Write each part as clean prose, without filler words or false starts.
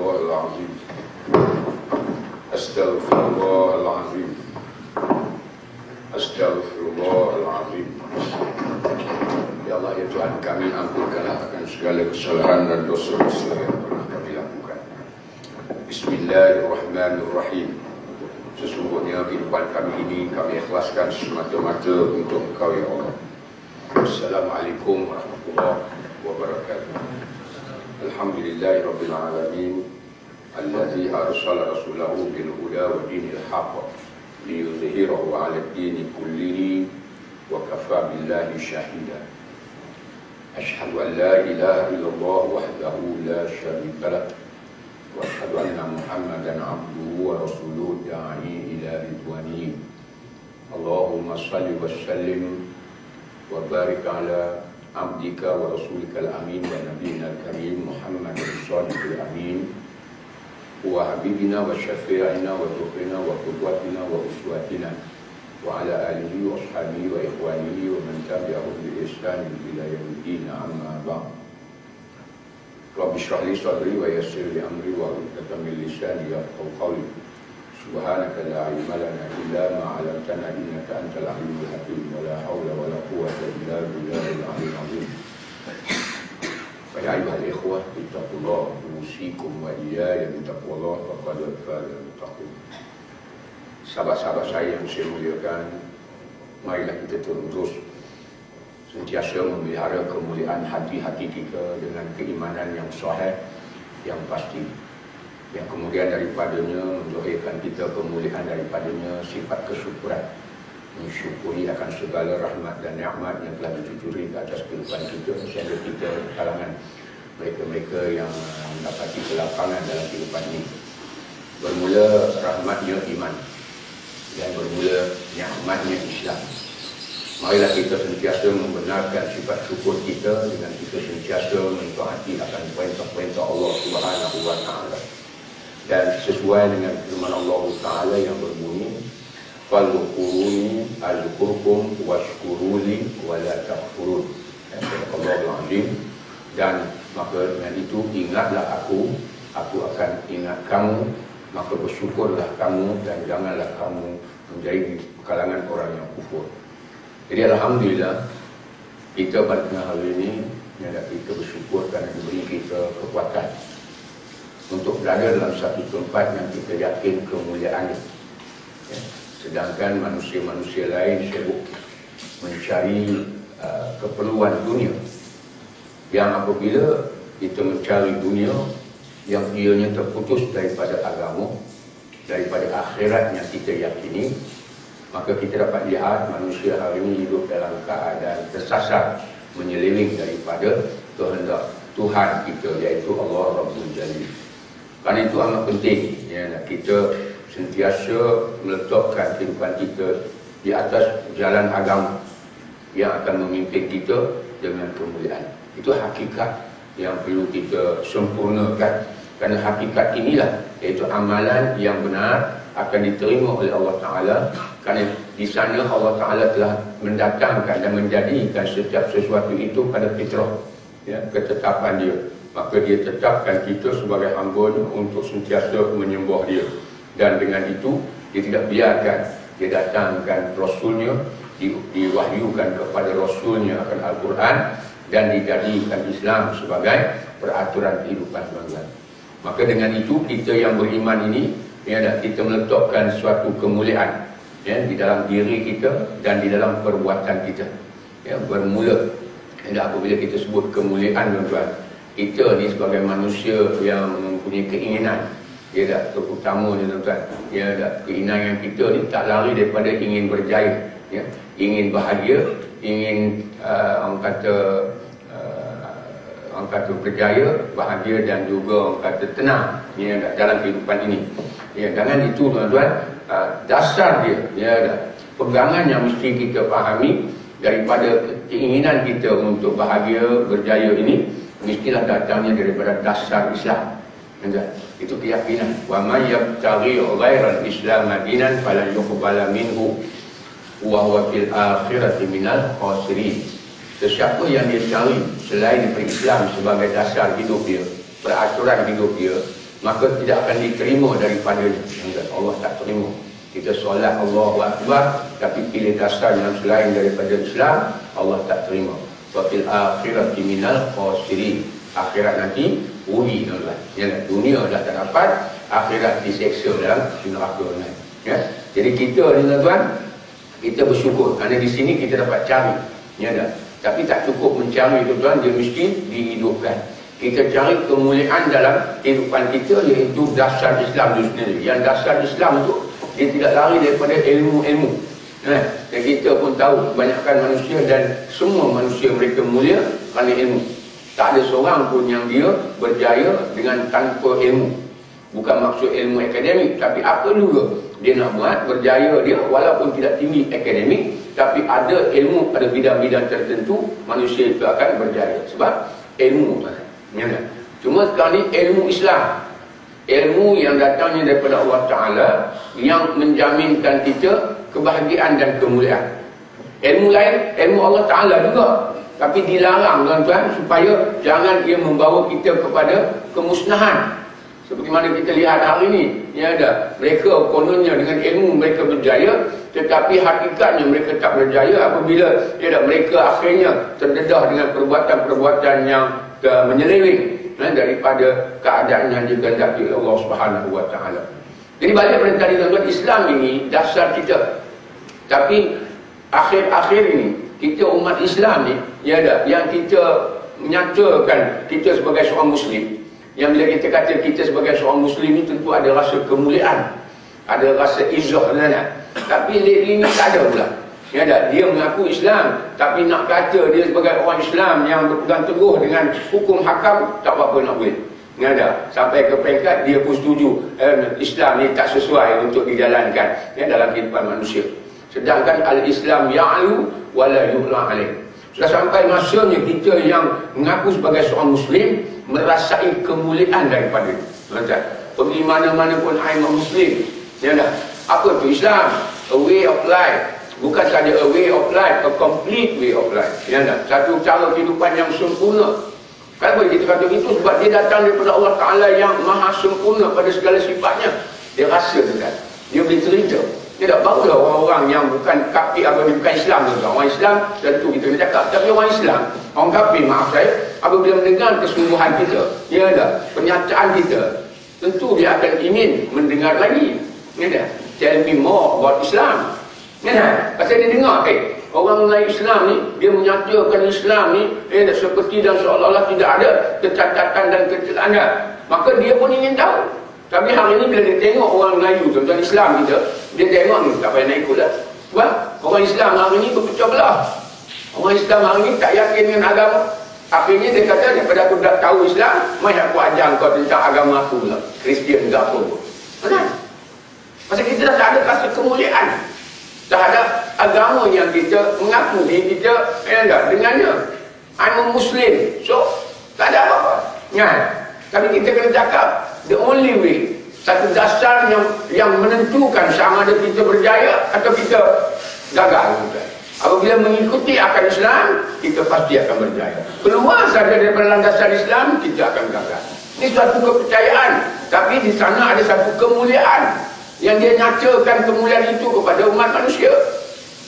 Astaghfirullahaladzim. Astaghfirullahaladzim. Astaghfirullahaladzim. Ya Allah, ya Tuhan kami, ampunkanlah akan segala kesalahan dan dosa-dosa yang pernah kami lakukan. Bismillahirrahmanirrahim. Sesungguhnya kehidupan kami ini kami ikhlaskan semata-mata untuk Engkau ya Allah. Assalamualaikum warahmatullahi wabarakatuh. Alhamdulillahirabbil alamin. Alladzi arsala rasulahu bil huda wa dinil haqq liyudhhirahu 'ala ad-din kullihi wa kafa billahi shahida. Asyhadu an la ilaha illallah wahdahu la syarika lah wa asyhadu anna Muhammadan 'abduhu wa rasuluhu da'i ila ridwanihi. Allahumma shalli wa sallim wa barik ala abdika wa rasulika al-amin wa nabiyina al-karim Muhammadin shadiqil amin wa habibina wa syafi'ina wa dhukrina wa qudwatina wa uswatina wa ala alihi wa ashabihi wa ikhwanihi wa man tabi'ahum bi ihsan ila yaumiddin, amma ba'd. Rabbi shrah li sadri wa yassir li amri wa hlul min lisani yafqahu qawli. Subhanaka la ilma lana illa ma 'allamtana innaka antal alimul hakim wa la haula wa la quwwata illa billahil aliyyil azim. Ya ayyuhal ikhwah ittaqullah usikum wa iyaya bittaqwallah faqad fazal muttaqin. Sahabat-sahabat saya yang saya muliakan, marilah kita terus sentiasa memelihara kemuliaan hati-hati kita dengan keimanan yang sahih, yang pasti, yang kemudian daripadanya mendoakan kita kemuliaan daripadanya sifat kesyukuran, mensyukuri akan segala rahmat dan nikmat yang telah dicurahkan ke atas kehidupan kita, sehingga kita kalangan mereka-mereka yang mendapati kelapangan dalam kehidupan ini. Bermula rahmatnya iman dan bermula nikmatnya Islam. Marilah kita sentiasa membenarkan sifat syukur kita dengan kita sentiasa mentaati akan perintah-perintah Allah Subhanahu wa taala. Dan sesuai dengan firman Allah Ta'ala yang berbunyi, Fallukuruni al-kurkum washkuruli wa la takfurun. Allahul Azim. Dan maka dengan itu ingatlah aku akan ingat kamu, maka bersyukurlah kamu dan janganlah kamu menjadi kalangan orang yang kufur. Jadi Alhamdulillah kita pada tengah hari ini kita bersyukur kerana diberi kita kekuatan untuk berada dalam satu tempat yang kita yakin kemuliaannya. Sedangkan manusia-manusia lain sibuk mencari keperluan dunia, yang apabila kita mencari dunia yang ianya terputus daripada agama, daripada akhirat yang kita yakini, maka kita dapat lihat manusia hari ini hidup dalam keadaan tersasar, menyeleweng daripada kehendak Tuhan kita, iaitu Allah Rabbul Jalil. Kerana itu amat penting kita sentiasa meletakkan kehidupan kita di atas jalan agama yang akan memimpin kita dengan kemuliaan. Itu hakikat yang perlu kita sempurnakan. Kerana hakikat inilah, iaitu amalan yang benar akan diterima oleh Allah Ta'ala. Kerana di sana Allah Ta'ala telah mendatangkan dan menjadikan setiap sesuatu itu pada fitrah, ketetapan dia. Maka dia tetapkan kita sebagai hamba-Nya untuk sentiasa menyembah dia. Dan dengan itu dia tidak biarkan, dia datangkan Rasul-Nya, diwahyukan kepada Rasul-Nya akan Al-Quran, dan dijadikan Islam sebagai peraturan kehidupan semasa. Maka dengan itu kita yang beriman ini, kita meletakkan suatu kemuliaan di dalam diri kita dan di dalam perbuatan kita. Bermula apabila kita sebut kemuliaan, tuan-tuan, kita ni sebagai manusia yang mempunyai keinginan, terutamanya tuan-tuan, keinginan kita ni tak lari daripada ingin berjaya, ingin bahagia, ingin orang kata berjaya, bahagia dan juga orang kata tenang dalam kehidupan ini. Dengan itu tuan-tuan, dasar dia, pegangan yang mesti kita fahami daripada keinginan kita untuk bahagia, berjaya ini, mestilah datangnya daripada dasar Islam. Itu keyakinan. Wa may yabtaghi ghairal Islam dinan falan yuqbala minhu wa huwa fil akhirati minal khasirin. Sesiapa yang dia cari selain daripada Islam sebagai dasar hidup dia, peraturan hidup dia, maka tidak akan diterima daripadanya. Allah tak terima. Kita solat Allahu Akbar tapi pilih dasar yang selain daripada Islam, Allah tak terima. Wa fil akhirati minal khasirin. Akhirat nanti rugi tuan-tuan. Ya, dunia dah tak dapat, akhirat diseksa dalam neraka. Ya. Jadi kita ni tuan-tuan, kita bersyukur kerana di sini kita dapat cari. Ya dah. Tapi tak cukup mencari tuan-tuan, dia mesti dihidupkan. Kita cari kemuliaan dalam kehidupan kita, iaitu dasar Islam itu sendiri. Yang dasar Islam itu dia tidak lari daripada ilmu-ilmu. Dan kita pun tahu kebanyakan manusia dan semua manusia mereka mulia kerana ilmu. Tak ada seorang pun yang dia berjaya dengan tanpa ilmu. Bukan maksud ilmu akademik, tapi apa juga dia nak buat, berjaya dia walaupun tidak tinggi akademik, tapi ada ilmu pada bidang-bidang tertentu, manusia itu akan berjaya. Sebab ilmu. Cuma sekarang ni ilmu Islam, ilmu yang datangnya daripada Allah Ta'ala, yang menjaminkan kita kebahagiaan dan kemuliaan. Ilmu lain, ilmu Allah Ta'ala juga, tapi dilarang tuan-tuan supaya jangan ia membawa kita kepada kemusnahan. Seperti mana kita lihat hari ini, ya ada mereka kononnya dengan ilmu mereka berjaya, tetapi hakikatnya mereka tak berjaya apabila ya ada mereka akhirnya terdedah dengan perbuatan-perbuatan yang menyeleweng daripada keadaan yang dikehendaki oleh Allah Subhanahu Wa Taala. Jadi balik pada tadi tuan-tuan, Islam ini dasar kita. Tapi akhir-akhir ini kita umat Islam ni, ya ada yang kita menyatakan kita sebagai seorang Muslim. Yang bila kita kata kita sebagai seorang Muslim ni tentu ada rasa kemuliaan, ada rasa izzah dan tapi lately ni tak ada pula. Ya ada, dia mengaku Islam tapi nak kata dia sebagai orang Islam yang berpegang teguh dengan hukum hakam, tak apa-apa nak boleh. Ya ada, sampai ke peringkat dia pun setuju Islam ni tak sesuai untuk dijalankan ya dalam kehidupan manusia. Sedangkan al-Islam ya'lu wa la yu'la alaih. Sudah sampai masanya kita yang mengaku sebagai seorang Muslim merasai kemuliaan daripada itu. Pergi mana-mana pun I'm Muslim. Ya dah. Apa tu Islam? A way of life. Bukan saja a way of life, a complete way of life. Ya dah. Satu cara kehidupan yang sempurna. Kenapa kita kata itu? Sebab dia datang daripada Allah Ta'ala yang maha sempurna pada segala sifatnya. Dia rasa tu kan. Dia boleh cerita. Dia tak barulah orang-orang yang bukan kafir atau bukan Islam tu. Orang Islam tentu kita kena cakap. Tapi orang Islam, orang kafir, maaf saya, apabila mendengar kesungguhan kita, ya dah, pernyataan kita, tentu dia akan ingin mendengar lagi. Ya dah. Tell me more about Islam. Ya dah. Pasal dia dengar, orang Melayu Islam ni, dia menyatakan Islam ni seperti dan seolah-olah tidak ada kecacatan dan kecelakaan. Maka dia pun ingin tahu. Tapi hari ini bila dia tengok orang Melayu, tuan-tuan Islam kita, dia tengok ni, tak payah nak ikut lah. Sebab orang Islam hari ini berpecah belah. Orang Islam hari ini tak yakin dengan agama. Akhirnya dia kata, daripada aku dah tahu Islam, mai aku ajar kau tentang agama aku lah. Kristian ke apa. Betul? Pasal kita dah tak ada rasa kemuliaan terhadap agama yang kita mengaku diri kita dengannya. I'm a Muslim. So, tak ada apa-apa. Kan? Tapi kita kena cakap, the only way, satu dasar yang menentukan sama ada kita berjaya atau kita gagal. Apabila mengikuti akan Islam, kita pasti akan berjaya. Keluar saja daripada landasan Islam, kita akan gagal. Ini suatu kepercayaan. Tapi di sana ada satu kemuliaan yang dia nyatakan kemuliaan itu kepada umat manusia.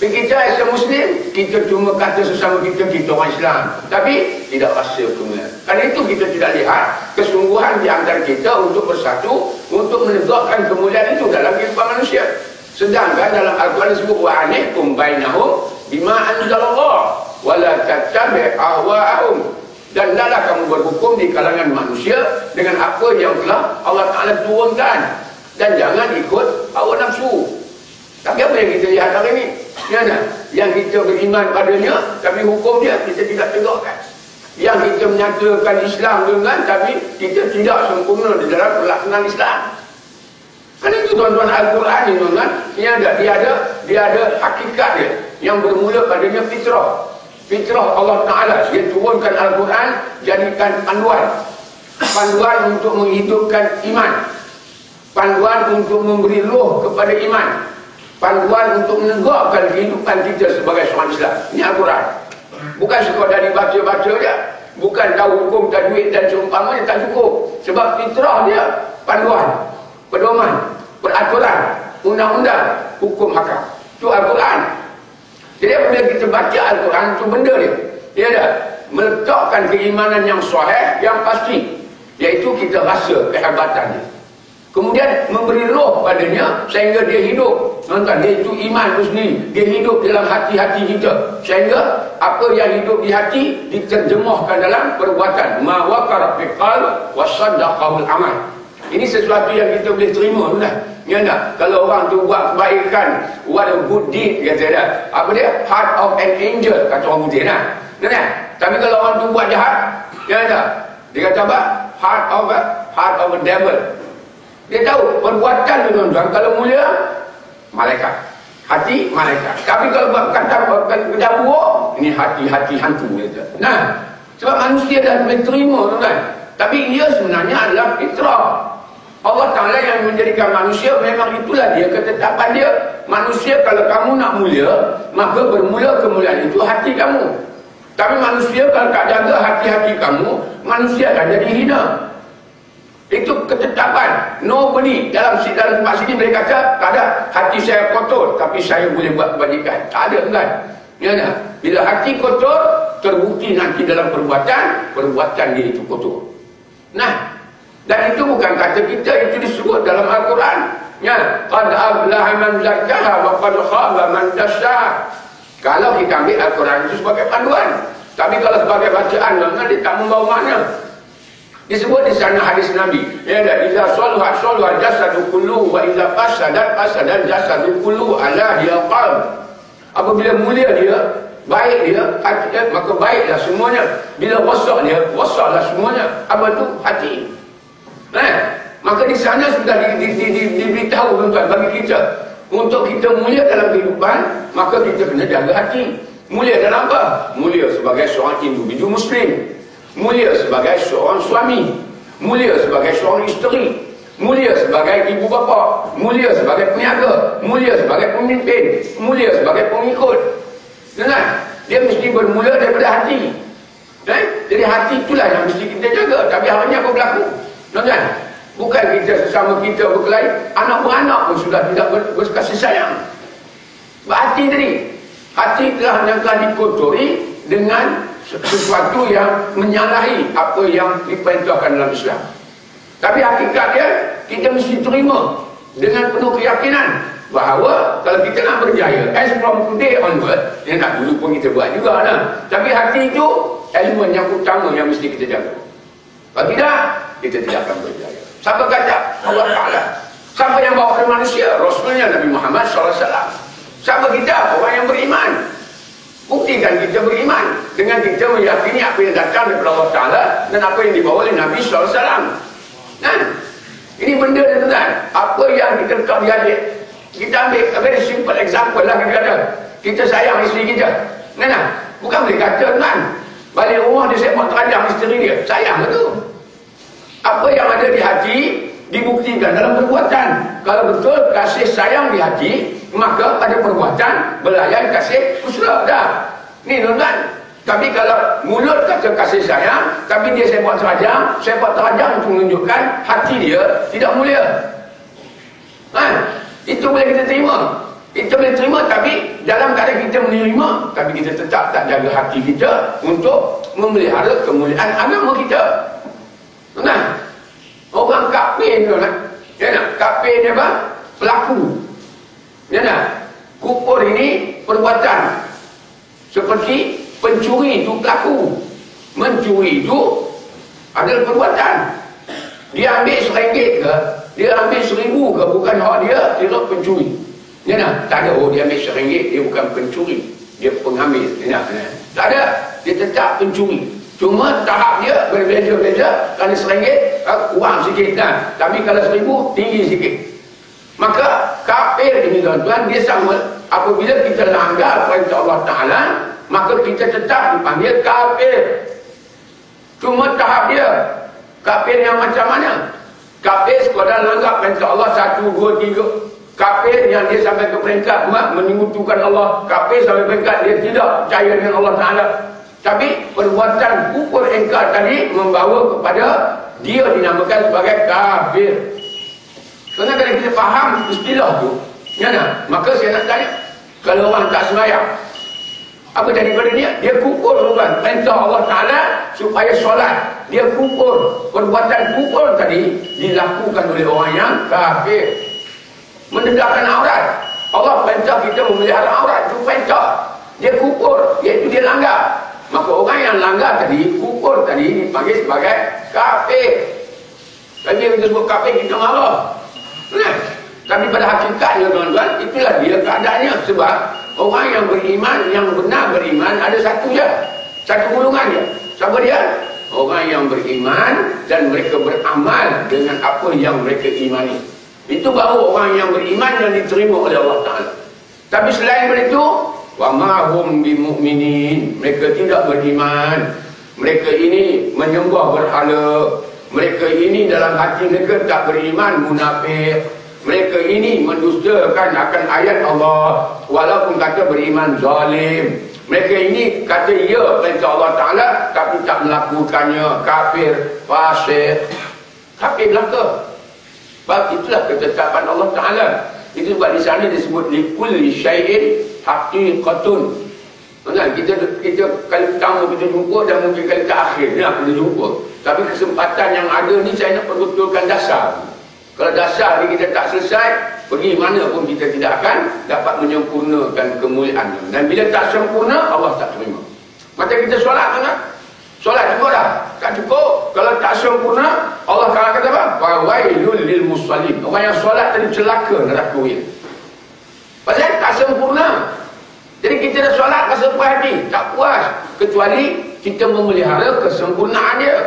Kita as a Muslim, kita cuma kata sesama kita orang Islam, tapi tidak rasa kemuliaan. Karena itu kita tidak lihat kesungguhan di antara kita untuk bersatu, untuk menegakkan kemuliaan itu dalam kehidupan manusia. Sedangkan dalam Al-Quran disebut wa anihkum bainahum bima anzalallah wa la tattabi' ahwa'ahum. Dan hendaklah kamu berhukum di kalangan manusia dengan apa yang telah Allah Ta'ala turunkan, dan jangan ikut hawa nafsu. Tapi apa yang kita lihat hari ini? Yang kita beriman padanya, tapi hukum dia kita tidak tegakkan. Yang kita menyatakan Islam dengan, tapi kita tidak sempurna di dalam pelaksanaan Islam. Kan itu tuan-tuan Al-Quran ini tuan-tuan, dia ada hakikat dia yang bermula padanya fitrah. Fitrah Allah Ta'ala, dia turunkan Al-Quran, jadikan panduan untuk menghidupkan iman, panduan untuk memberi roh kepada iman, panduan untuk menegakkan kehidupan kita sebagai seorang Islam. Ini Al-Quran. Bukan sekadar dibaca-baca saja. Bukan tahu hukum tajwid dan seumpamanya, tak cukup. Sebab fitrah dia panduan, pedoman, peraturan, undang-undang, hukum hakam. Itu Al-Quran. Jadi apabila kita baca Al-Quran, itu benda dia. Dia ada meletakkan keimanan yang sahih, yang pasti. Iaitu kita rasa kehebatannya. Kemudian memberi roh padanya sehingga dia hidup. Nonton, dia itu iman itu sendiri. Dia hidup dalam hati-hati kita. Sehingga apa yang hidup di hati diterjemahkan dalam perbuatan. Ma waqara fi qalbi wa saddaqahu al-amal. Ini sesuatu yang kita boleh terima, sudah. Ya tak? Kalau orang tu buat kebaikan, what a good deed, kata dia. Apa dia? Heart of an angel, kata orang putih nah. Kan? Tapi kalau orang tu buat jahat, ya tak? Dia kata apa? Heart of a devil. Dia tahu perbuatan tu tuan-tuan, kalau mulia malaikat, hati malaikat. Tapi kalau buat kata buruk, ini hati hantu kata. Nah, sebab manusia dah boleh terima tuan-tuan. Tapi ia sebenarnya adalah fitrah. Allah Ta'ala yang menjadikan manusia, memang itulah dia ketetapan dia. Manusia kalau kamu nak mulia, maka bermula kemuliaan itu hati kamu. Tapi manusia kalau tak jaga hati-hati kamu, manusia akan jadi hina. Itu ketetapan. Nobody dalam tempat sini boleh kata, tak ada, hati saya kotor tapi saya boleh buat kebajikan. Tak ada kan? Ya tak? Bila hati kotor, terbukti nanti dalam perbuatan dia itu kotor. Nah, dan itu bukan kata kita, itu disebut dalam Al-Quran. Ya, qad aflaha man zakkaha wa qad khaba man dassaha. Kalau kita ambil Al-Quran itu sebagai panduan, tapi kalau sebagai bacaan, dia tak membawa makna. Disebut di sana hadis Nabi, ya, iza salaha salaha jasadu kulluhu wa iza fasadat jasadu kulluhu ala hiya qalb. Apabila mulia dia, baik dia, hati dia, maka baiklah semuanya. Bila rosak dia, rosaklah semuanya. Apa tu? Hati. Maka di sana sudah diberitahu tuan-tuan bagi kita, untuk kita mulia dalam kehidupan, maka kita kena jaga hati. Mulia dalam apa? Mulia sebagai seorang individu muslim, mulia sebagai seorang suami, mulia sebagai seorang isteri, mulia sebagai ibu bapa, mulia sebagai peniaga, mulia sebagai pemimpin, mulia sebagai pengikut. Dia mesti bermula daripada hati. Jadi hati itulah yang mesti kita jaga. Tapi hanya apa berlaku? Bukan kita sesama kita berkelahi, anak-beranak pun sudah tidak berkasih sayang. Hati tadi, hati telah dikotori dengan sesuatu yang menyalahi apa yang diperintahkan dalam Islam. Tapi hakikat dia, kita mesti terima dengan penuh keyakinan bahawa kalau kita nak berjaya, as from today onward, yang tak dulu pun kita buat juga lah. Tapi hati itu elemen yang utama yang mesti kita jaga. Kalau tidak, kita tidak akan berjaya. Siapa kata? Allah Ta'ala. Siapa yang bawa kepada manusia? Rasulnya Nabi Muhammad SAW. Siapa kita? Orang yang beriman. Buktikan kita beriman dengan kita meyakini apa yang datang daripada Allah Ta'ala dan apa yang dibawa oleh Nabi SAW. Ini benda dia tuan. Apa yang kita letak di hati. Kita ambil a very simple example lah, kita sayang isteri kita. Bukan boleh kata tuan, balik rumah dia sepak terajang isteri dia. Sayang betul. Apa yang ada di hati dibuktikan dalam perbuatan. Kalau betul kasih sayang di hati, maka pada perbuatan belayan kasih usra dah. Ni tuan. Tapi kalau mulut kata kasih sayang, tapi dia sepak terajang itu menunjukkan hati dia tidak mulia. Itu boleh kita terima. Kita boleh terima, tapi dalam keadaan kita menerima, tapi kita tetap tak jaga hati kita untuk memelihara kemuliaan agama kita. Orang kafir tu kafir ni apa? Pelaku. Kufur ini perbuatan. Seperti pencuri itu pelaku, mencuri itu adalah perbuatan. Dia ambil RM1 ke, dia ambil RM1,000 ke, bukan hak dia, dia pencuri. Tak ada, dia ambil RM1, dia bukan pencuri, dia pengambil. Tak ada, dia tetap pencuri. Cuma tahap dia berbeza-beza. Kalau RM1 kurang sikit tapi kalau RM1,000 tinggi sikit. Maka kafir ini tuan-tuan, dia sama. Apabila kita langgar perintah Allah Ta'ala, maka kita tetap dipanggil kafir. Cuma tahap dia, kafir yang macam mana? Kafir sekadar langgar perintah Allah 1, 2, 3. Kafir yang dia sampai ke peringkat menyekutukan Allah. Kafir sampai peringkat dia tidak percaya dengan Allah Ta'ala. Tapi perbuatan kufur ingkar tadi membawa kepada dia dinamakan sebagai kafir. Kerana kalau kita faham istilah tu, maka saya nak tanya, kalau orang tak sembahyang, apa daripada dia? Dia kufur, bukan? Perintah Allah Ta'ala supaya solat. Dia kufur. Perbuatan kufur tadi dilakukan oleh orang yang kafir. Mendedahkan aurat. Allah perintah kita memelihara aurat. Itu perintah. Dia kufur, iaitu dia langgar. Maka orang yang langgar tadi, kufur tadi, dipanggil sebagai kafir. Tapi kita sebut kafir, kita marah. Tapi pada hakikatnya, tuan-tuan, itulah dia keadaannya. Sebab orang yang beriman, yang benar beriman, ada satu je. Satu golongan je. Siapa dia? Orang yang beriman dan mereka beramal dengan apa yang mereka imani. Itu baru orang yang beriman yang diterima oleh Allah Ta'ala. Tapi selain daripada itu, wa ma hum bimu'minin, mereka tidak beriman. Mereka ini menyembah berhala. Mereka ini dalam hati mereka tak beriman, munafik. Mereka ini mendustakan akan ayat Allah, walaupun kata beriman zalim. Mereka ini kata ya perintah Allah Ta'ala, tapi tak melakukannya, kafir, fasik, kafir belaka. Sebab itulah ketetapan Allah Ta'ala. Itu sebab di sana disebut likulli syai'in haqiqatun. Kita kali pertama kita jumpa dan mungkin kali terakhir kita jumpa. Tapi kesempatan yang ada ni saya nak perbetulkan dasar. Kalau dasar ni kita tak selesai, pergi mana pun kita tidak akan dapat menyempurnakan kemuliaan. Dan bila tak sempurna, Allah tak terima. Macam kita solat kan? Solat cukup dah? Tak cukup. Kalau tak sempurna, Allah kata apa? Fawailul lil musallin. Orang yang solat tadi celaka neraka dia. Pasal tak sempurna. Jadi kita dah solat rasa puas hati, tak puas. Kecuali kita memelihara kesempurnaan dia.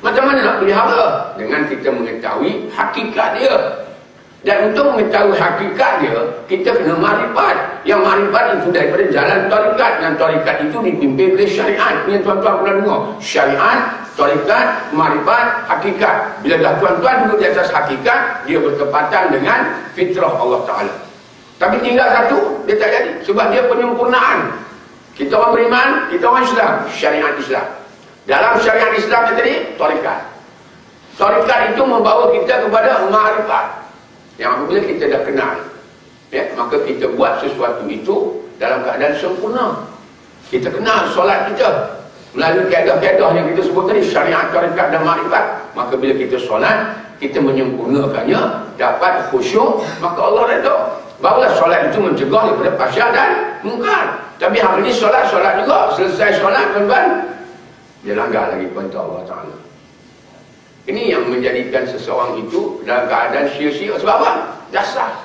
Macam mana nak pelihara? Dengan kita mengetahui hakikat dia. Dan untuk mengetahui hakikat dia, kita kena marifat. Yang marifat itu daripada jalan tarikat. Yang tarikat itu dipimpin oleh syariat. Yang tuan-tuan pernah dengar. Syariat, tarikat, marifat, hakikat. Bila dah tuan-tuan duduk di atas hakikat, dia bertepatan dengan fitrah Allah Ta'ala. Tapi tinggal satu, dia tak jadi. Sebab dia penyempurnaan. Kita orang beriman, kita orang Islam. Syariat Islam. Dalam syariat Islam tadi, tarikat. Tarikat itu membawa kita kepada ma'rifat. Yang apabila kita dah kenal, maka kita buat sesuatu itu dalam keadaan sempurna. Kita kenal solat kita melalui kaedah-kaedah yang kita sebut tadi, syariat, tarikat dan ma'rifat. Maka bila kita solat, kita menyempurnakannya, dapat khusyuk, maka Allah redha. Barulah solat itu mencegah daripada fahsyat dan mungkar. Tapi hari ini solat juga. Selesai solat, tuan-tuan, dia langgar lagi perintah Allah Ta'ala. Ini yang menjadikan seseorang itu dalam keadaan sia-sia. Sebab apa? Dasar.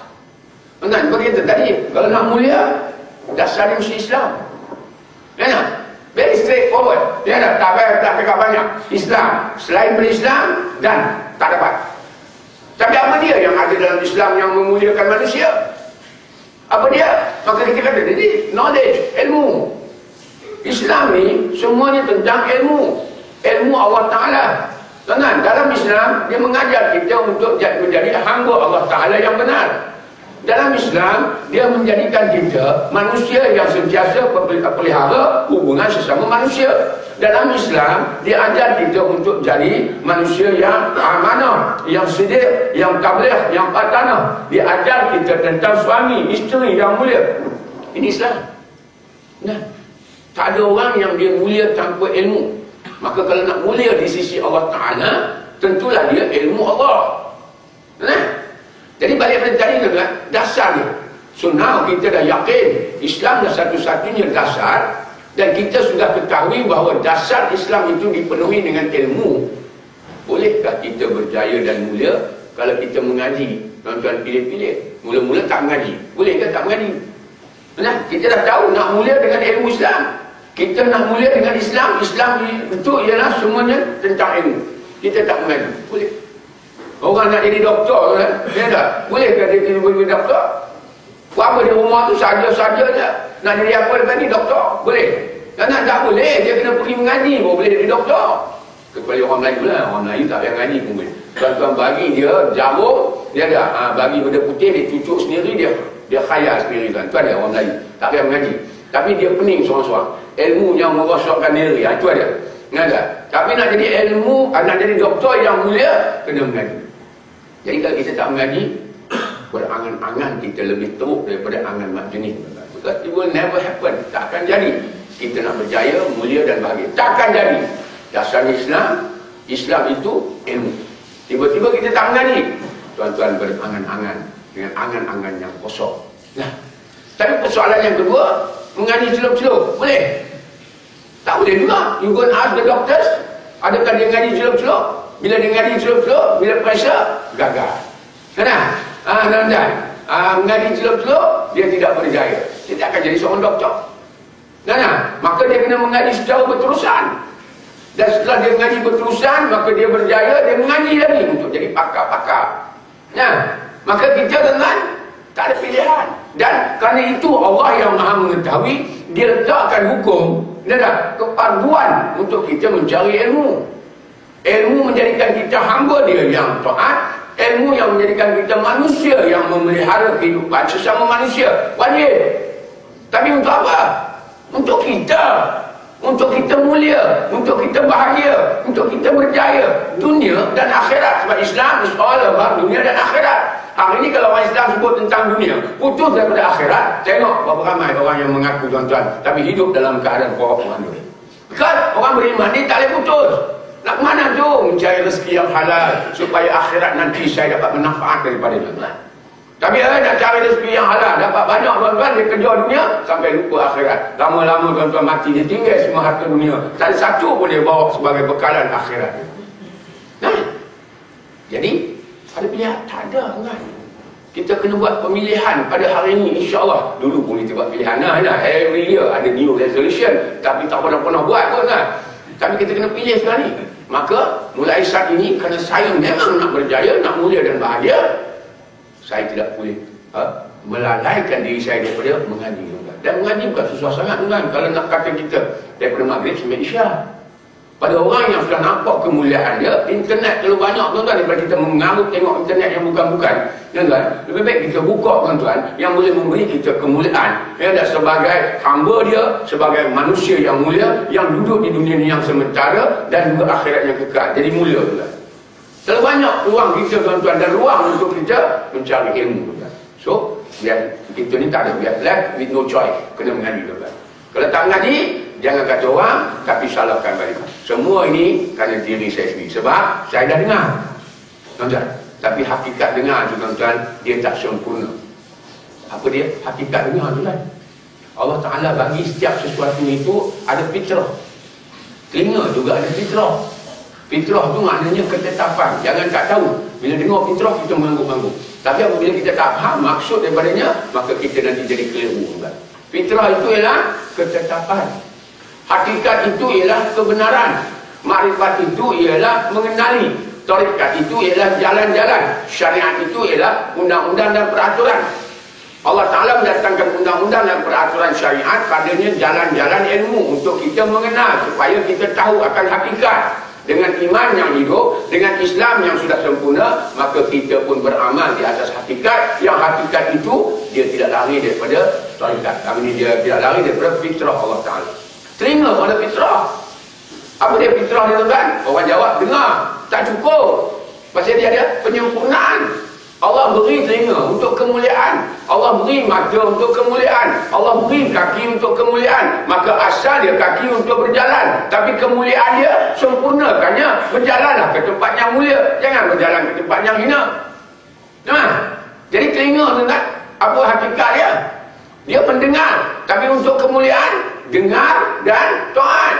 Tuan-tuan, berkata tadi, kalau nak mulia, dasar dia mesti Islam. Very straightforward. Dia tak cakap banyak. Islam. Selain berislam, dan tak dapat. Tapi apa dia yang ada dalam Islam yang memuliakan manusia? Apa dia? Maka kita kata tadi, knowledge, ilmu. Islam ni semuanya tentang ilmu. Ilmu Allah Ta'ala. Tuan-tuan, dalam Islam dia mengajar kita untuk menjadi hamba Allah Ta'ala yang benar. Dalam Islam dia menjadikan kita manusia yang sentiasa pelihara hubungan sesama manusia. Dalam Islam dia ajar kita untuk jadi manusia yang amanah, yang sedia, yang tabligh, yang patanah. Dia ajar kita tentang suami, isteri yang mulia. Ini Islam. Nah, tak ada orang yang dia mulia tanpa ilmu. Maka kalau nak mulia di sisi Allah Ta'ala, tentulah dia ilmu Allah. Nah, jadi balik pada tadi juga, dasar dia. So now kita dah yakin Islam dah satu-satunya dasar. Dan kita sudah ketahui bahawa dasar Islam itu dipenuhi dengan ilmu. Bolehkah kita berjaya dan mulia kalau kita mengaji? Tuan-tuan pilih-pilih. Mula-mula tak mengaji. Bolehkah tak mengaji? Nah, kita dah tahu nak mulia dengan ilmu Islam. Kita nak mulia dengan Islam. Islam itu ialah semuanya tentang ilmu. Kita tak mengaji. Boleh. Orang nak jadi doktor kan? Dia tak? Bolehkah dia jadi doktor? Apa di rumah tu saja-saja je. Nak jadi apa depan ni doktor? Boleh. Karena tak boleh. Dia kena pergi mengaji baru boleh jadi doktor. Kecuali orang Melayu lah. Orang Melayu tak payah mengaji pun boleh. Tuan-tuan bagi dia jarum. Dia ada bagi benda putih. Dia cucuk sendiri. Dia khayal sendiri. Tuan-tuan ada orang Melayu. Tak payah mengaji. Tapi dia pening seorang-seorang. ilmu yang merosakkan diri. Itu ada. Ada. Tapi nak jadi ilmu, nak jadi doktor yang mulia, kena mengaji. Jadi kalau kita tak mengaji, berangan-angan kita lebih teruk daripada angan mak jenis. Because it will never happen. Takkan jadi. Kita nak berjaya, mulia dan bahagia. Takkan jadi. Dasar Islam, Islam itu ilmu. Tiba-tiba kita tak mengaji, tuan-tuan berangan-angan dengan angan-angan yang kosong. Nah, tapi persoalan yang kedua, mengaji celup-celup. Boleh? Tak boleh juga. You go and ask the doctors, adakah dia mengaji celup-celup? Bila dia mengaji celup-celup, bila pressure, gagal. Kenapa? Tuan-tuan, mengaji celup-celup, dia tidak berjaya. Dia tak akan jadi seorang doktor. Maka dia kena mengaji secara berterusan. Dan setelah dia mengaji berterusan, maka dia berjaya, dia mengaji lagi untuk jadi pakar-pakar. Maka kita dengan tak ada pilihan. Dan kerana itu Allah yang maha mengetahui, dia letakkan hukum kepaduan untuk kita mencari ilmu. Ilmu menjadikan kita hamba dia yang taat. Ilmu yang menjadikan kita manusia yang memelihara kehidupan sesama manusia. Wajib. Tapi untuk apa? Untuk kita. Untuk kita mulia, untuk kita bahagia, untuk kita berjaya dunia dan akhirat. Sebab Islam is all about dunia dan akhirat. Hari ini kalau orang Islam sebut tentang dunia, putus daripada akhirat. Tengok berapa ramai orang yang mengaku tuan-tuan, tapi hidup dalam keadaan porak-porak. Bukan, orang beriman ni tak boleh putus. Nak ke mana tu? Mencari rezeki yang halal supaya akhirat nanti saya dapat manfaat daripada tuan-tuan. Tapi nak cari rezeki yang halal, dapat banyak tuan-tuan, dia kejar dunia sampai lupa akhirat. Lama-lama tuan-tuan mati, dia tinggal semua harta dunia. Tak ada satu pun dia bawa sebagai bekalan akhirat. Jadi ada pilihan? Tak ada kan? Kita kena buat pemilihan pada hari ini, insya-Allah. Dulu pun kita buat pilihan. Every year ada new resolution, tapi tak pernah buat pun kan. Tapi kita kena pilih sekarang ni. Maka mulai saat ini, kerana saya memang nak berjaya, nak mulia dan bahagia, saya tidak boleh melalaikan diri saya daripada mengaji. Dan mengaji bukan susah sangat kan. Kalau nak kata kita daripada maghrib sampai isyak. Pada orang yang sudah nampak kemuliaan dia, internet terlalu banyak tuan-tuan, daripada kita mengamuk tengok internet yang bukan-bukan. Tuan-tuan, lebih baik kita buka tuan-tuan yang boleh memberi kita kemuliaan. Sebagai hamba dia, sebagai manusia yang mulia, yang duduk di dunia yang sementara dan juga akhirat yang kekal. Jadi mulia tuan-tuan. Terlalu banyak ruang kita tuan-tuan, dan ruang untuk kita mencari ilmu tuan-tuan. So, biar kita ni tak ada, biar left with no choice, kena mengaji tuan-tuan. Kalau tak mengaji, jangan kata orang, tapi salahkan balik. Semua ini kerana diri saya sendiri. Sebab saya dah dengar tuan-tuan, tapi hakikat dengar tu tuan-tuan, dia tak sempurna. Apa dia? Hakikat dengar tuan-tuan, Allah Ta'ala bagi setiap sesuatu itu ada fitrah. Telinga juga ada fitrah. Fitrah tu maknanya ketetapan. Jangan tak tahu. Bila dengar fitrah, kita mengangguk-angguk. Tapi apabila kita tak faham maksud daripadanya, maka kita nanti jadi keliru. Fitrah itu ialah ketetapan. Hakikat itu ialah kebenaran. Makrifat itu ialah mengenali. Tarikat itu ialah jalan-jalan. Syariat itu ialah undang-undang dan peraturan. Allah Ta'ala mendatangkan undang-undang dan peraturan syariat, padanya jalan-jalan ilmu untuk kita mengenal, supaya kita tahu akan hakikat. Dengan iman yang hidup, dengan Islam yang sudah sempurna, maka kita pun beramal di atas hakikat. Yang hakikat itu, dia tidak lari daripada tarikat. Kami dia tidak lari daripada fitrah Allah Ta'ala. Terima pada fitrah. Apa dia fitrah ni tuan-tuan? Orang jawab, dengar. Tak cukup. Pasal dia ada penyempurnaan. Allah beri telinga untuk kemuliaan. Allah beri mata untuk kemuliaan. Allah beri kaki untuk kemuliaan. Maka asal dia kaki untuk berjalan. Tapi kemuliaan dia sempurnakannya. Berjalanlah ke tempat yang mulia. Jangan berjalan ke tempat yang hina. Jadi telinga tuan-tuan, apa hakikat dia? Dia mendengar. Tapi untuk kemuliaan, dengar dan taat.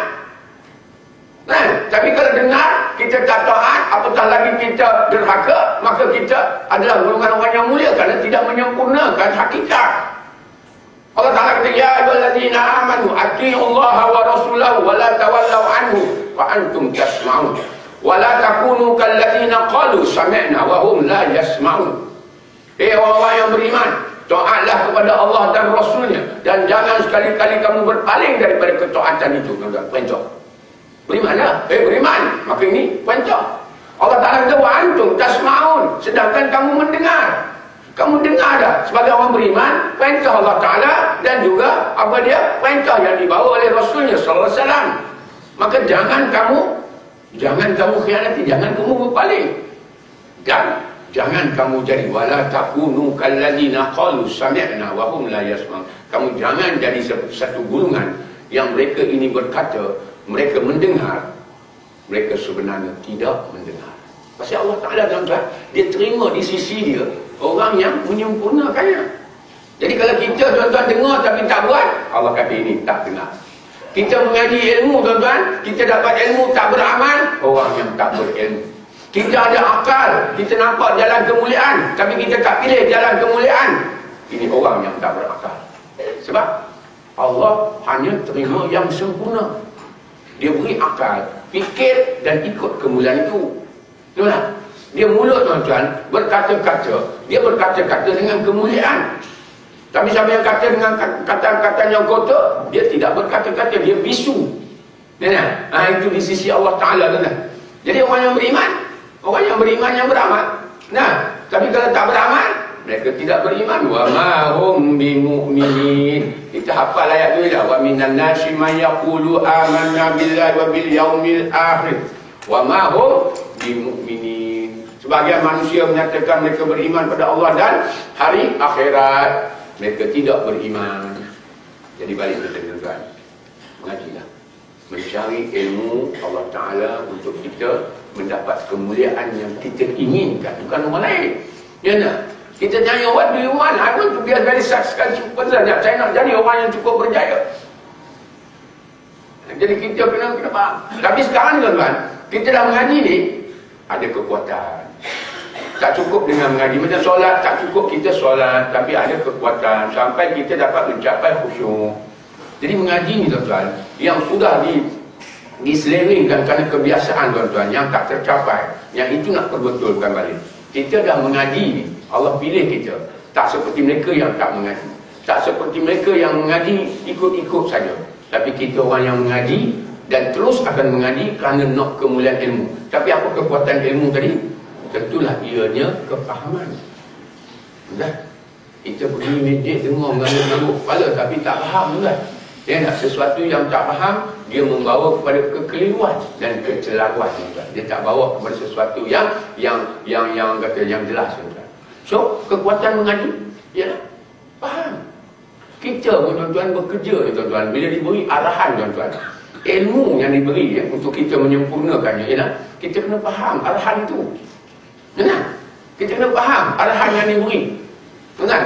Tapi kalau dengar, kita tak taat, apatah lagi kita derhaka, maka kita adalah golongan orang yang mulia kerana tidak menyempurnakan hakikat. Allah Ta'ala kata, ya ayyuhallazina amanu atii'ullaha wa rasulahu wa la tawallaw anhu wa antum tasma'un wa la takunu kallazina qalu sami'na wa hum la yasma'un. Orang-orang yang beriman, taatlah kepada Allah dan Rasulnya, dan jangan sekali-kali kamu berpaling daripada ketaatan itu. Perintah berimanlah, beriman, maka ini perintah. Allah Ta'ala kata wa antum tasma'un, sedangkan kamu mendengar. Kamu dengar dah sebagai orang beriman perintah Allah Ta'ala dan juga apa dia perintah yang dibawa oleh Rasulnya sallallahu alaihi wasallam. Maka jangan kamu khianati, jangan kamu berpaling, dan jangan kamu jadi wala takunu kalladzina qalu sami'na wa hum la yasma'un. Kamu jangan jadi satu golongan yang mereka ini berkata mereka mendengar, mereka sebenarnya tidak mendengar. Pasal Allah Ta'ala tuan-tuan, dia terima di sisi dia orang yang menyempurnakannya. Jadi kalau kita tuan-tuan dengar tapi tak buat, Allah kata ini tak dengar. Kita mengaji ilmu tuan-tuan, kita dapat ilmu tak beramal, orang yang tak berilmu. Kita ada akal, kita nampak jalan kemuliaan, tapi kita tak pilih jalan kemuliaan, ini orang yang tak berakal. Sebab Allah hanya terima yang sempurna. Dia beri akal, fikir dan ikut kemuliaan itu. Betul tak? Dia mulut tuan-tuan berkata-kata, dia berkata-kata dengan kemuliaan. Tapi siapa yang kata dengan kata-kata yang kotor, dia tidak berkata-kata, dia bisu. Itu di sisi Allah Ta'ala tuan-tuan. Jadi orang yang beriman yang beramal. Tapi kalau tak beramal, mereka tidak beriman. Wa ma hum bimu'minin. Kita hafal ayat tu dah. Wa minan nasi man yaqulu amanna billahi wa bil yaumil akhir. Wa ma hum bimu'minin. Sebagian manusia menyatakan mereka beriman pada Allah dan hari akhirat, mereka tidak beriman. Jadi balik kita tuan-tuan, mengajilah, mencari ilmu Allah Ta'ala untuk kita mendapat kemuliaan yang kita inginkan, bukan orang lain. Ya tak? Kita tanya, what do you want? I want to be a very successful person. Saya nak jadi orang yang cukup berjaya. Jadi kita kena faham. Tapi sekarang tuan-tuan, kita dah mengaji ni, ada kekuatan. Tak cukup dengan mengaji. Macam solat, tak cukup kita solat, tapi ada kekuatan sampai kita dapat mencapai khusyuk. Jadi mengaji ni tuan-tuan, yang sudah diselewengkan kerana kebiasaan tuan-tuan, yang tak tercapai, yang itu nak perbetulkan balik. Kita dah mengaji ni, Allah pilih kita. Tak seperti mereka yang tak mengaji, tak seperti mereka yang mengaji ikut-ikut saja. Tapi kita orang yang mengaji dan terus akan mengaji kerana nak kemuliaan ilmu. Tapi apa kekuatan ilmu tadi? Tentulah ianya kefahaman. Dah, kita pergi masjid dengar mengangguk-angguk kepala tapi tak faham juga. Dia nak sesuatu yang tak faham, dia membawa kepada kekeliruan dan kecelaruan juga. Dia tak bawa kepada sesuatu yang kata yang jelas juga. So, kekuatan mengaji ialah faham. Kita tuan-tuan bekerja tuan-tuan, bila diberi arahan tuan-tuan, ilmu yang diberi untuk kita menyempurnakannya ialah kita kena faham arahan itu. Benar? Kita kena faham arahan yang diberi. Benar?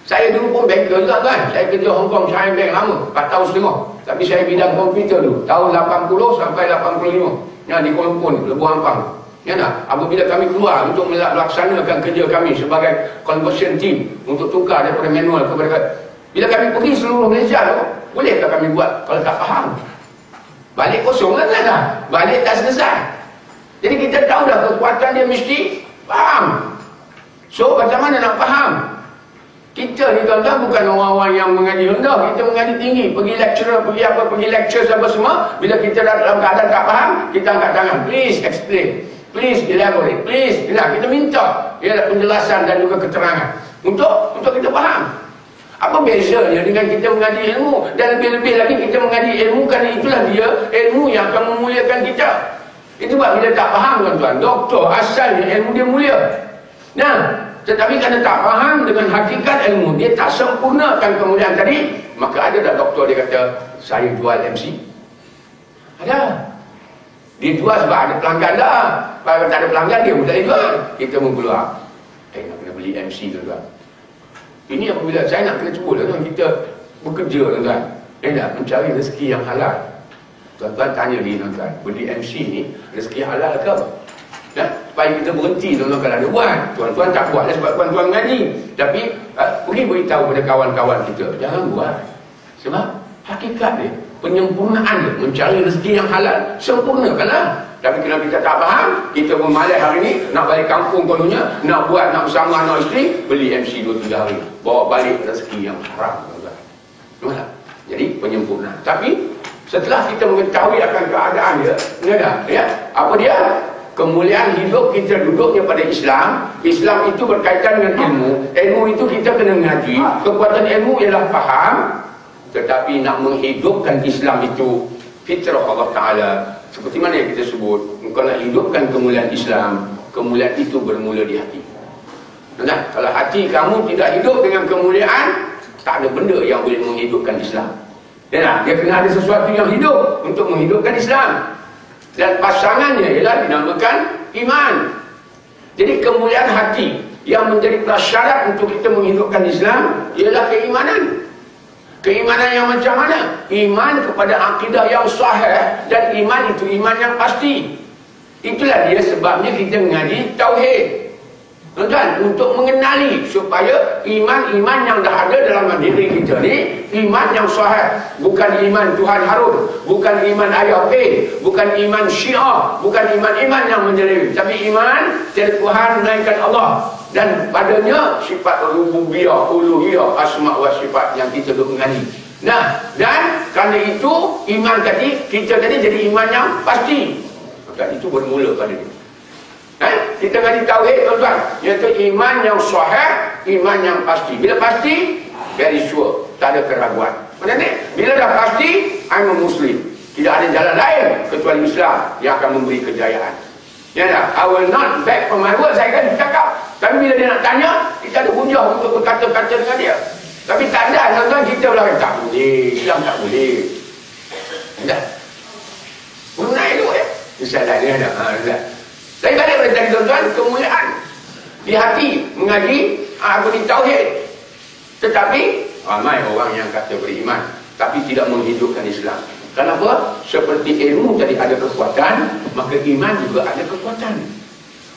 Saya dulu pun banker juga kan. Saya kerja Hong Kong China Bank lama, 4 tahun setengah. Tapi saya bidang komputer dulu, tahun 80 sampai 85. Yang di Kuala Lumpur, Lebuh Ampang. Ya tak? Apabila kami keluar untuk melaksanakan kerja kami sebagai conversion team untuk tukar daripada manual kepada, bila kami pergi seluruh Malaysia tu, bolehkah kami buat kalau tak faham? Balik kosong kan dah. Balik tak selesai. Jadi kita tahu dah kekuatan dia mesti faham. So macam mana nak faham? Kita ni tuan-tuan bukan orang-orang yang mengaji rendah, kita mengaji tinggi. Pergi lecturer, pergi lecture apa semua. Bila kita dalam keadaan tak faham, kita angkat tangan. Please explain, please elaborate, please. Kita minta penjelasan dan juga keterangan untuk kita faham. Apa bezanya dengan kita mengaji ilmu? Dan lebih-lebih lagi kita mengaji ilmu kerana itulah dia ilmu yang akan memuliakan kita. Itu sebab bila tak faham tuan-tuan, doktor asalnya ilmu dia mulia. Tetapi kerana tak faham dengan hakikat ilmu, dia tak sempurnakan kemuliaan tadi, maka ada tak doktor dia kata, saya jual MC? Ada. Dia jual sebab ada pelanggan dah. Kalau tak ada pelanggan, dia pun tak jual. Kita pun keluar, nak kena beli MC tuan-tuan. Ini apabila saya nak kena cuba tuan-tuan, kita bekerja tuan-tuan, mencari rezeki yang halal. Tuan-tuan tanya ni tuan-tuan, beli MC ni rezeki halal ke? Supaya kita berhenti tuan-tuan kalau ada buat. Tuan-tuan tak buat sebab tuan-tuan mengaji. Tapi pergi beritahu pada kawan-kawan kita, jangan buat. Sebab hakikat dia, penyempurnaan dia, mencari rezeki yang halal, sempurnakanlah. Tapi kalau kita tak faham, kita pun malas hari ni, nak balik kampung kononnya, nak buat, nak bersama anak isteri, beli MC 2-3 hari, bawa balik rezeki yang haram. Tuan-tuan. Jadi penyempurnaan. Tapi setelah kita mengetahui akan keadaan dia, apa dia? Kemuliaan hidup kita duduknya pada Islam. Islam itu berkaitan dengan ilmu. Ilmu itu kita kena ngaji. Kekuatan ilmu ialah faham. Tetapi nak menghidupkan Islam itu fitrah Allah Ta'ala. Seperti mana yang kita sebut, kalau nak hidupkan kemuliaan Islam, kemuliaan itu bermula di hati. Nah, kalau hati kamu tidak hidup dengan kemuliaan, tak ada benda yang boleh menghidupkan Islam. Ya, dia kena ada sesuatu yang hidup untuk menghidupkan Islam. Dan pasangannya ialah dinamakan iman. Jadi kemuliaan hati yang menjadi prasyarat untuk kita menghidupkan Islam ialah keimanan. Keimanan yang macam mana? Iman kepada akidah yang sahih, dan iman itu iman yang pasti. Itulah dia sebabnya kita mengaji tauhid. Tuan-tuan, untuk mengenali supaya iman-iman yang dah ada dalam diri kita ni iman yang sahih, bukan iman Tuhan Harun, bukan iman ayah P, bukan iman Syiah, bukan iman-iman yang menyeleweng, tapi iman tiada Tuhan melainkan Allah, dan padanya sifat rububiyah, uluhiyah, asma wa sifat yang kita duk mengaji. Nah, dan kerana itu iman tadi kita tadi jadi iman yang pasti. Maka itu bermula pada ini. Kita ngaji tauhid, tuan-tuan, iaitu iman yang sahih, iman yang pasti. Bila pasti, very sure, tak ada keraguan. Macam ni, bila dah pasti, I'm a Muslim. Tidak ada jalan lain kecuali Islam yang akan memberi kejayaan. Ya dah, I will not back from my word. Saya akan cakap. Tapi bila dia nak tanya, kita ada hujah untuk berkata-kata dengan dia. Tapi tak ada, tuan-tuan, kita bilang tak boleh, Islam tak boleh. Dah. Mengenai dulu ya. Misalnya dia ada. Saya balik pada tadi, tuan-tuan, kemuliaan di hati mengaji aku di tauhid. Tetapi ramai orang yang kata beriman tapi tidak menghidupkan Islam. Kenapa? Seperti ilmu tadi ada kekuatan, maka iman juga ada kekuatan.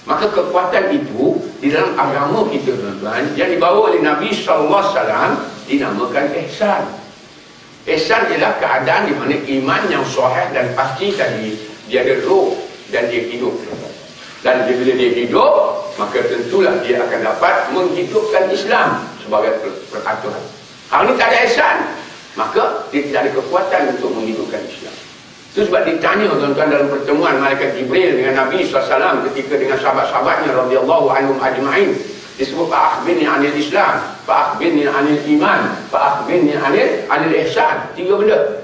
Maka kekuatan itu di dalam agama kita, tuan-tuan, yang dibawa oleh Nabi SAW dinamakan ihsan. Ihsan ialah keadaan di mana iman yang sahih dan pasti tadi, dia ada roh dan dia hidup. Dan bila dia hidup, maka tentulah dia akan dapat menghidupkan Islam sebagai peraturan. Kalau ini tak ada ihsan, maka dia tidak ada kekuatan untuk menghidupkan Islam. Itu sebab ditanya, tuan-tuan, dalam pertemuan Malaikat Jibril dengan Nabi SAW ketika dengan sahabat-sahabatnya radhiyallahu anhum ajma'in, disebut fa'akhbirni 'anil Islam, fa'akhbirni 'anil iman, fa'akhbirni 'anil ihsan. 3 benda.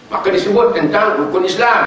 Maka disebut tentang rukun Islam.